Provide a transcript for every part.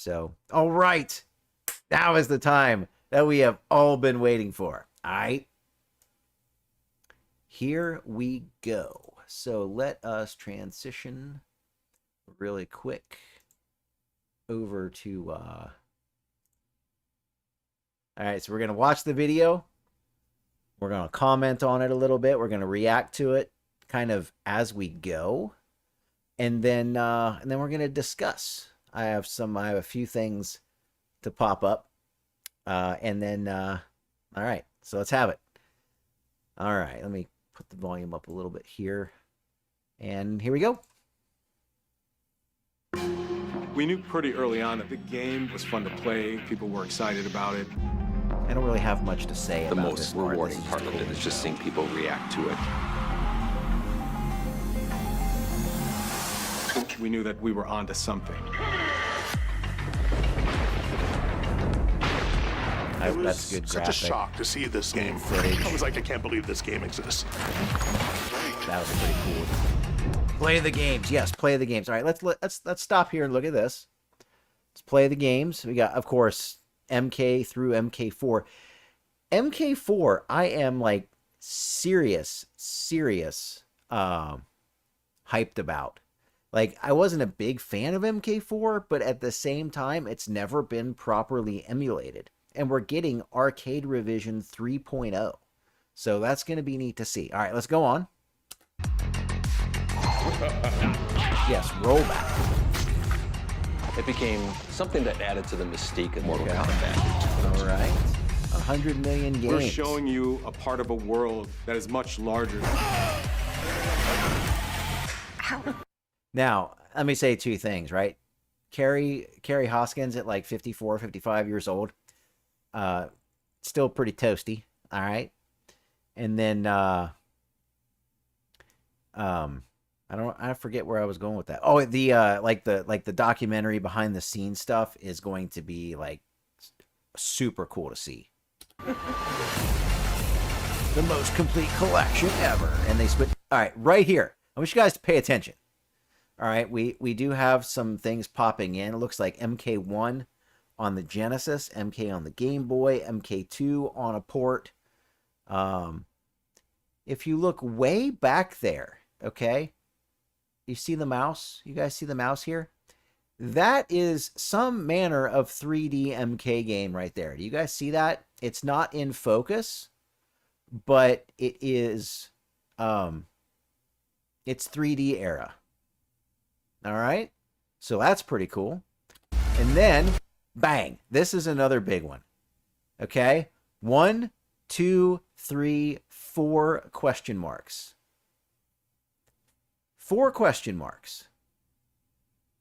So, all right. Now is the time that we have all been waiting for. All right. Here we go. So let us transition really quick over to all right, so we're going to watch the video. We're going to comment on it a little bit. We're going to react to it kind of as we go. And then we're going to discuss. I have a few things to pop up. All right, so let's have it. All right, let me put the volume up a little bit here. And here we go. We knew pretty early on that the game was fun to play. People were excited about it. I don't really have much to say about this. The most rewarding part of it is just seeing people react to it. We knew that we were onto something. That's good. Such a shock to see this game. I was like, I can't believe this game exists. That was pretty cool. Play the games. Yes, play the games. All right, let's stop here and look at this. Let's play the games. We got, of course, MK through MK4. MK4, I am like serious hyped about. Like, I wasn't a big fan of MK4, but at the same time, it's never been properly emulated. And we're getting Arcade Revision 3.0. So that's going to be neat to see. All right, let's go on. Yes, rollback. It became something that added to the mystique of Mortal Kombat. All right. 100 million games. We're showing you a part of a world that is much larger. Now, let me say two things, right? Carrie Hoskins at like 54, 55 years old. Still pretty toasty. All right. And then, I forget where I was going with that. Oh, the documentary behind the scenes stuff is going to be like super cool to see. The most complete collection ever. And they split. All right, right here. I want you guys to pay attention. All right, we do have some things popping in. It looks like MK1 on the Genesis, MK on the Game Boy, MK2 on a port. If you look way back there, okay, you see the mouse? You guys see the mouse here? That is some manner of 3D MK game right there. Do you guys see that? It's not in focus, but it is, it's 3D era. All right, so that's pretty cool. And then, bang, this is another big one. Okay, 1, 2, 3, 4 question marks. 4 question marks.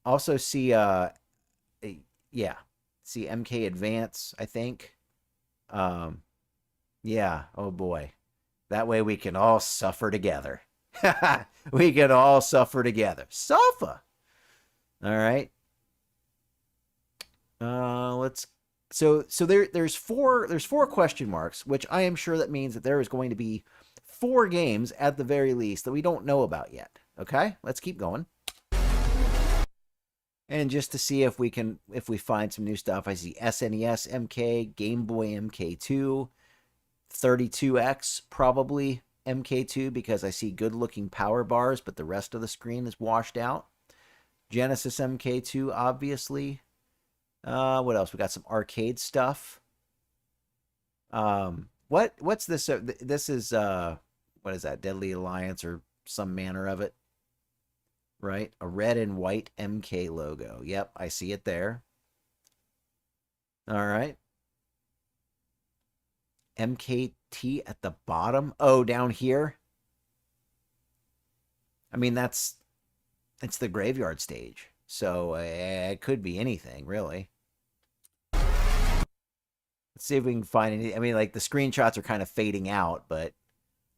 Also see, see MK Advance, I think. Yeah, oh boy. That way we can all suffer together. We can all suffer together. Suffer. All right. There's four question marks, which I am sure that means that there is going to be 4 games at the very least that we don't know about yet. Okay, let's keep going. And just to see if we find some new stuff, I see SNES MK, Game Boy MK2, 32X probably MK2 because I see good looking power bars, but the rest of the screen is washed out. Genesis MK2, obviously. What else? We got some arcade stuff. What's this? This is what is that? Deadly Alliance or some manner of it, right? A red and white MK logo. Yep, I see it there. All right. MKT at the bottom. Oh, down here. I mean, it's the graveyard stage, so it could be anything, really. Let's see if we can find any. I mean, like, the screenshots are kind of fading out, but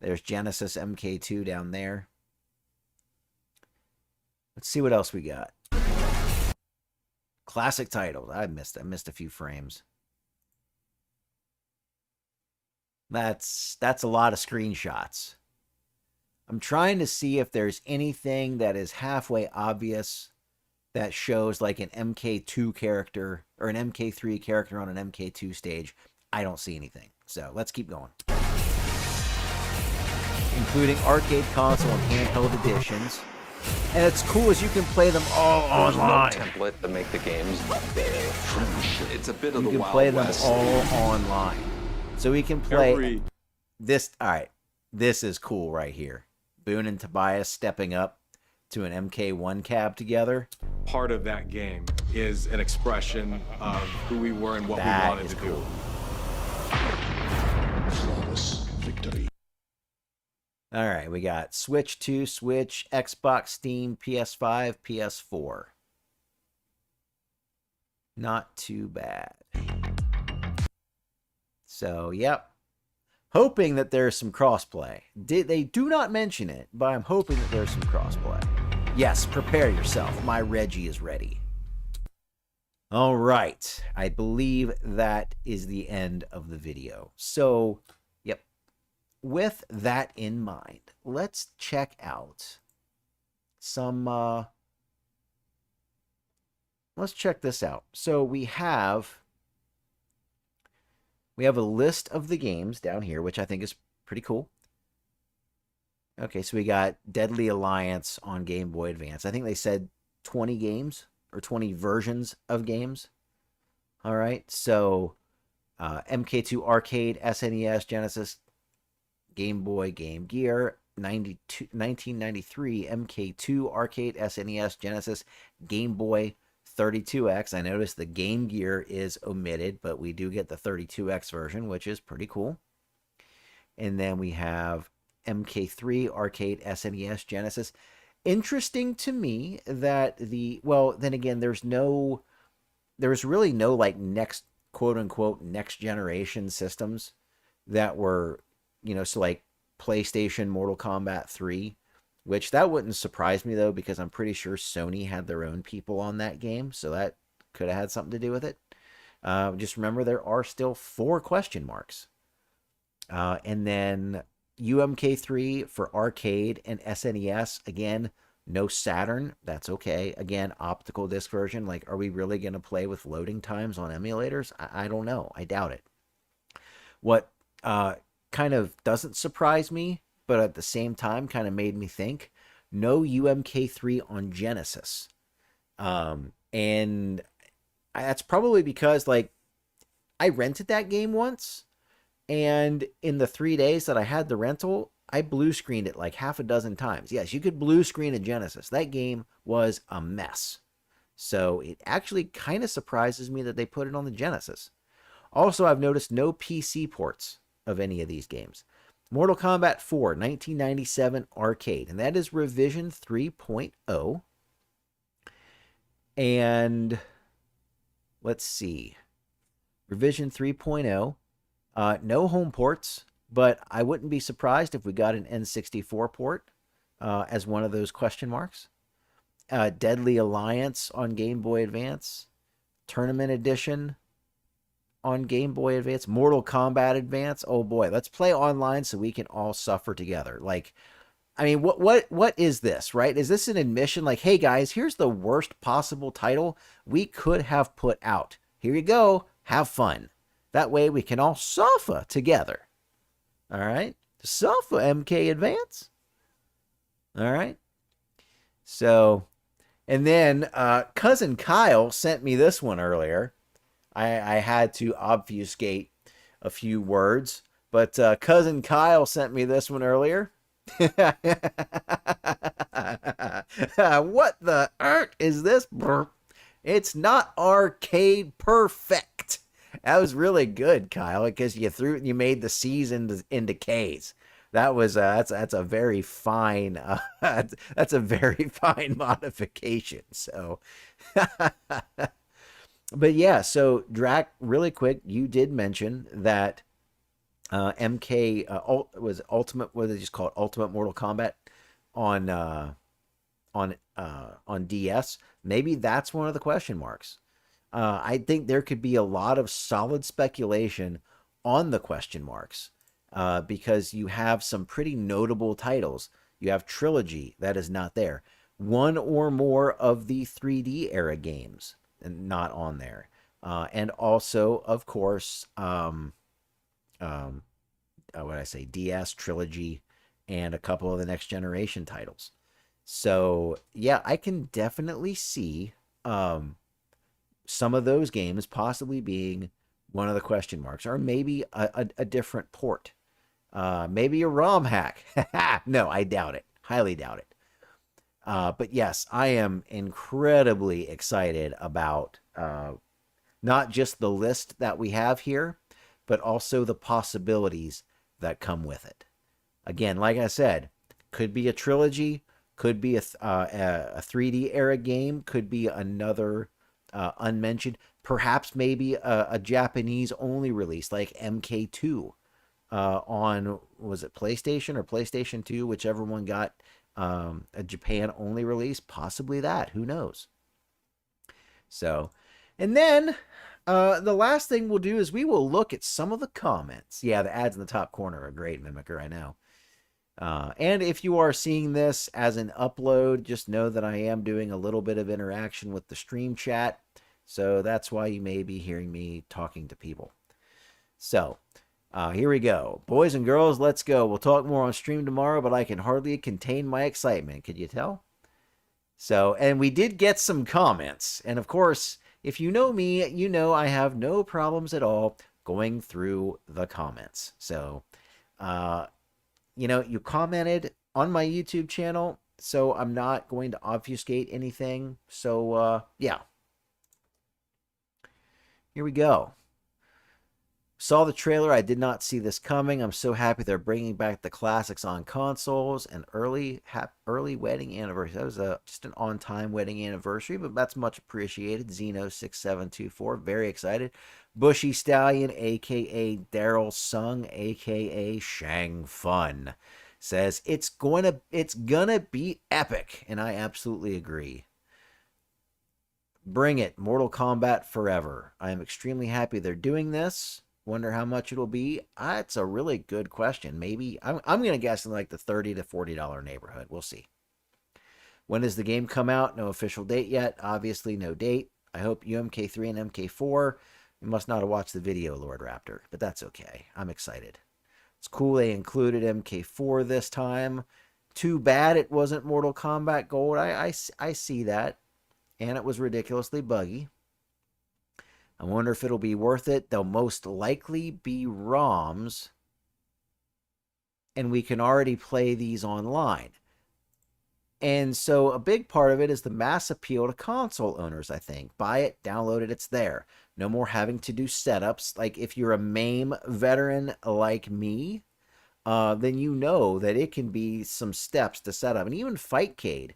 there's Genesis MK2 down there. Let's see what else we got. Classic titles. I missed a few frames. That's a lot of screenshots. I'm trying to see if there's anything that is halfway obvious that shows like an MK2 character or an MK3 character on an MK2 stage. I don't see anything. So let's keep going. Including arcade console and handheld editions. And it's cool as you can play them all online. There's no template to make the games. It's a bit of You the can Wild play them West. all online. So we can play Every this. All right. This is cool right here. Boone and Tobias stepping up to an MK1 cab together. part of that game is an expression of who we were and what That we wanted is to cool. do. Flawless victory. All right, we got Switch 2, Switch, Xbox, Steam, PS5, PS4. Not too bad. So, yep. Hoping that there's some crossplay. They do not mention it, but I'm hoping that there's some crossplay. Yes, prepare yourself. My Reggie is ready. All right. I believe that is the end of the video. So, yep. With that in mind, let's check out some... let's check this out. So we have a list of the games down here, which I think is pretty cool. Okay, so we got Deadly Alliance on Game Boy Advance. I think they said 20 games or 20 versions of games. All right, so MK2 Arcade, SNES, Genesis, Game Boy, Game Gear, 1993 MK2 Arcade, SNES, Genesis, Game Boy, 32X. I noticed the Game Gear is omitted, but we do get the 32X version, which is pretty cool. And then we have MK3 Arcade, SNES, Genesis. Interesting to me that then again, there's really no like next quote unquote next generation systems that were, so like PlayStation Mortal Kombat 3. Which that wouldn't surprise me, though, because I'm pretty sure Sony had their own people on that game. So that could have had something to do with it. Just remember, there are still 4 question marks. And then UMK3 for arcade and SNES. Again, no Saturn. That's okay. Again, optical disc version. Like, are we really going to play with loading times on emulators? I don't know. I doubt it. What kind of doesn't surprise me, but at the same time kind of made me think, no UMK3 on Genesis. And that's probably because, like, I rented that game once, and in the 3 days that I had the rental, I blue screened it like half a dozen times. Yes, you could blue screen a Genesis. That game was a mess. So it actually kind of surprises me that they put it on the Genesis. Also, I've noticed no PC ports of any of these games. Mortal Kombat 4, 1997 arcade, and that is revision 3.0. And let's see. Revision 3.0. No home ports, but I wouldn't be surprised if we got an N64 port as one of those question marks. Deadly Alliance on Game Boy Advance. Tournament Edition on Game Boy Advance, Mortal Kombat Advance. Oh boy, let's play online so we can all suffer together. Like, I mean, what is this, right? Is this an admission like, hey guys, here's the worst possible title we could have put out. Here you go, have fun. That way we can all suffer together. All right? Suffer, MK Advance. All right? So, and then Cousin Kyle sent me this one earlier. I had to obfuscate a few words, but Cousin Kyle sent me this one earlier. What the earth is this? It's not arcade perfect. That was really good, Kyle, because you made the C's into K's. That was that's a very fine that's a very fine modification. So. But yeah, so Drac, really quick, you did mention that MK was Ultimate. What did they just call it? Ultimate Mortal Kombat on DS. Maybe that's one of the question marks. I think there could be a lot of solid speculation on the question marks because you have some pretty notable titles. You have Trilogy that is not there. one or more of the 3D era games and not on there. And also, of course, what did I say? DS Trilogy and a couple of the next generation titles. So yeah, I can definitely see some of those games possibly being one of the question marks, or maybe a different port. Maybe a ROM hack. No, I doubt it. Highly doubt it. But yes, I am incredibly excited about not just the list that we have here, but also the possibilities that come with it. Again, like I said, could be a trilogy, could be a 3D era game, could be another unmentioned, perhaps maybe a Japanese only release like MK2 on, was it PlayStation or PlayStation 2, whichever one got a Japan only release, possibly that, who knows. So, and then the last thing we'll do is we will look at some of the comments. Yeah, the ads in the top corner are great, Mimicker, I know. And if you are seeing this as an upload, just know that I am doing a little bit of interaction with the stream chat. So that's why you may be hearing me talking to people. So here we go. Boys and girls, let's go. We'll talk more on stream tomorrow, but I can hardly contain my excitement. Could you tell? So, and we did get some comments. And of course, if you know me, you know I have no problems at all going through the comments. So, you know, you commented on my YouTube channel, so I'm not going to obfuscate anything. So, yeah. Here we go. Saw the trailer. I did not see this coming. I'm so happy they're bringing back the classics on consoles and early wedding anniversary. That was just an on-time wedding anniversary, but that's much appreciated. Zeno6724, very excited. Bushy Stallion, aka Daryl Sung, aka Shang Fun, says it's gonna be epic, and I absolutely agree. Bring it, Mortal Kombat forever. I am extremely happy they're doing this. Wonder how much it'll be. It's a really good question. Maybe I'm going to guess in like the $30 to $40 neighborhood. We'll see. When does the game come out? No official date yet. Obviously, no date. I hope UMK3 and MK4. You must not have watched the video, Lord Raptor, but that's okay. I'm excited. It's cool they included MK4 this time. Too bad it wasn't Mortal Kombat Gold. I see that. And it was ridiculously buggy. I wonder if it'll be worth it. They'll most likely be ROMs, and we can already play these online. And so a big part of it is the mass appeal to console owners, I think. Buy it, download it, it's there. No more having to do setups. Like if you're a MAME veteran like me, then you know that it can be some steps to set up. And even Fightcade,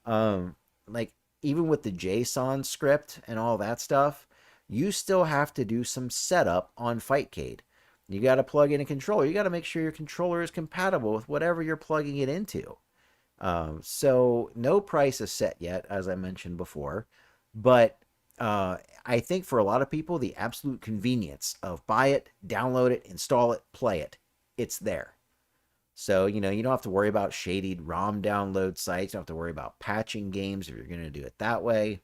like even with the JSON script and all that stuff, you still have to do some setup on Fightcade. You got to plug in a controller. You got to make sure your controller is compatible with whatever you're plugging it into. So no price is set yet, as I mentioned before. But I think for a lot of people, the absolute convenience of buy it, download it, install it, play it, it's there. So, you know, you don't have to worry about shaded ROM download sites. You don't have to worry about patching games if you're going to do it that way.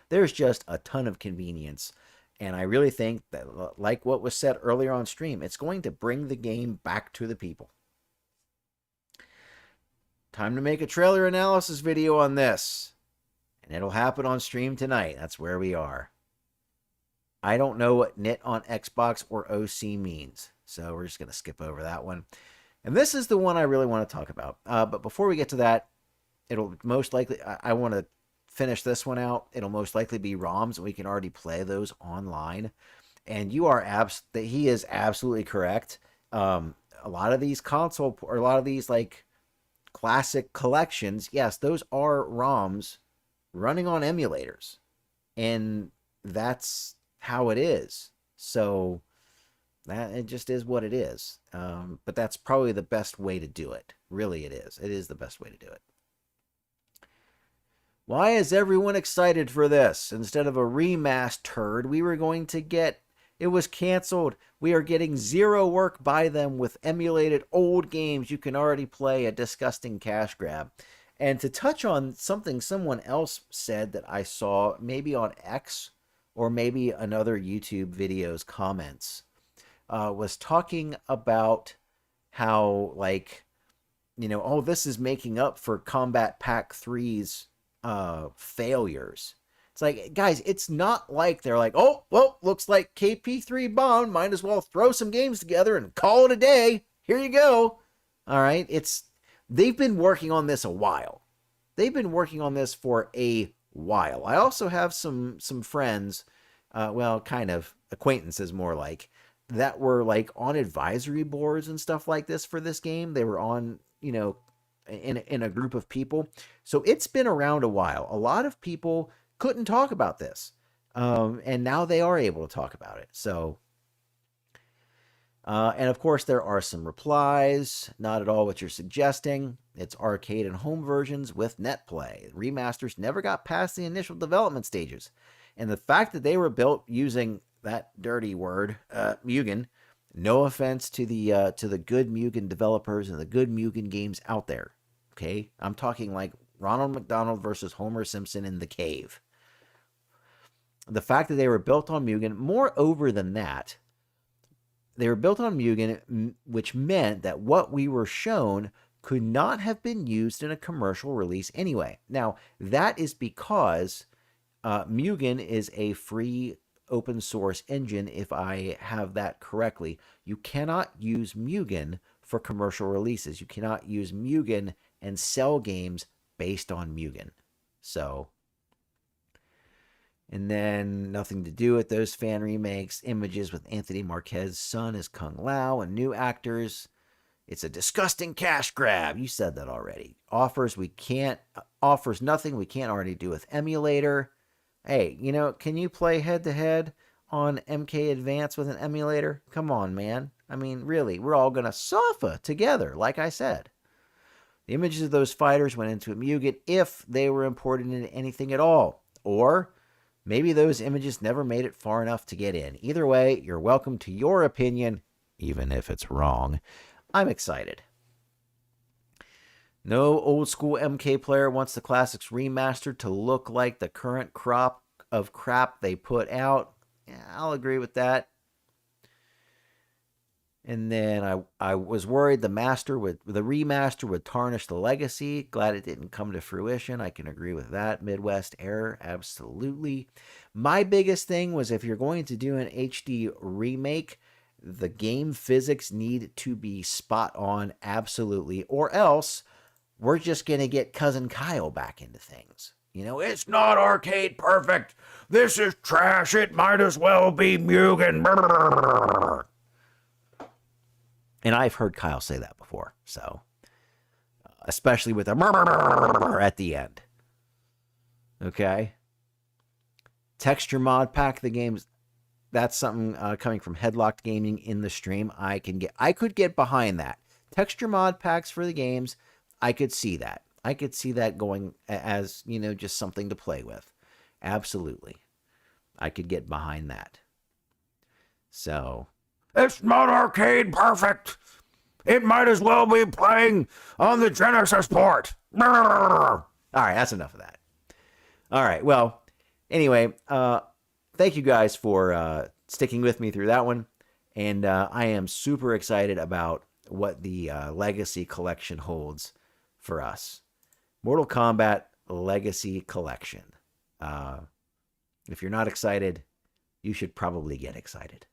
There's just a ton of convenience. And I really think that, like what was said earlier on stream, it's going to bring the game back to the people. Time to make a trailer analysis video on this. And it'll happen on stream tonight. That's where we are. I don't know what knit on Xbox or OC means. So we're just going to skip over that one. And this is the one I really want to talk about. But before we get to that, it'll most likely, I want to finish this one out. It'll most likely be ROMs, and we can already play those online. And you are he is absolutely correct. A lot of these console, or a lot of these like classic collections, yes, those are ROMs running on emulators. And that's how it is. So that it just is what it is. But that's probably the best way to do it. Really, it is. It is the best way to do it. Why is everyone excited for this? Instead of a remastered, we were going to get, it was canceled. We are getting zero work by them with emulated old games you can already play, a disgusting cash grab. And to touch on something someone else said that I saw maybe on X or maybe another YouTube video's comments, was talking about how, like, oh, this is making up for Combat Pack 3's failures. It's like, guys, it's not like they're like, oh, well, looks like KP3 bombed. Might as well throw some games together and call it a day. Here you go. All right. They've been working on this a while. They've been working on this for a while. I also have some friends, well, kind of acquaintances more like, that were like on advisory boards and stuff like this for this game. They were on, in a group of people. So it's been around a while. A lot of people couldn't talk about this. And now they are able to talk about it. So, and of course there are some replies, not at all what you're suggesting. It's arcade and home versions with net play. Remasters never got past the initial development stages. And the fact that they were built using that dirty word, Mugen, no offense to the good Mugen developers and the good Mugen games out there. Okay, I'm talking like Ronald McDonald versus Homer Simpson in the cave. The fact that they were built on Mugen, moreover than that, they were built on Mugen, which meant that what we were shown could not have been used in a commercial release anyway. Now, that is because Mugen is a free open source engine, if I have that correctly. You cannot use Mugen for commercial releases. You cannot use Mugen and sell games based on Mugen. So, and then nothing to do with those fan remakes. Images with Anthony Marquez's son as Kung Lao and new actors. It's a disgusting cash grab. You said that already. Offers nothing we can't already do with emulator. Hey, can you play head-to-head on MK Advance with an emulator? Come on, man. I mean, really, we're all going to suffer together, like I said. The images of those fighters went into a Mugen if they were imported into anything at all. Or maybe those images never made it far enough to get in. Either way, you're welcome to your opinion, even if it's wrong. I'm excited. No old school MK player wants the classics remastered to look like the current crop of crap they put out. Yeah, I'll agree with that. And then I was worried the remaster would tarnish the legacy. Glad it didn't come to fruition. I can agree with that. Midwest error, absolutely. My biggest thing was, if you're going to do an HD remake, the game physics need to be spot on, absolutely, or else we're just going to get Cousin Kyle back into things. It's not arcade perfect. This is trash. It might as well be Mugen. And I've heard Kyle say that before. So, especially with a at the end. Okay. Texture mod pack the games. That's something coming from Headlocked Gaming in the stream. I could get behind that. Texture mod packs for the games. I could see that. I could see that going as, just something to play with. Absolutely. I could get behind that. So, it's not arcade perfect. It might as well be playing on the Genesis port. All right, that's enough of that. All right, well, anyway, thank you guys for sticking with me through that one. And I am super excited about what the Legacy Collection holds for us. Mortal Kombat Legacy Collection. If you're not excited, you should probably get excited.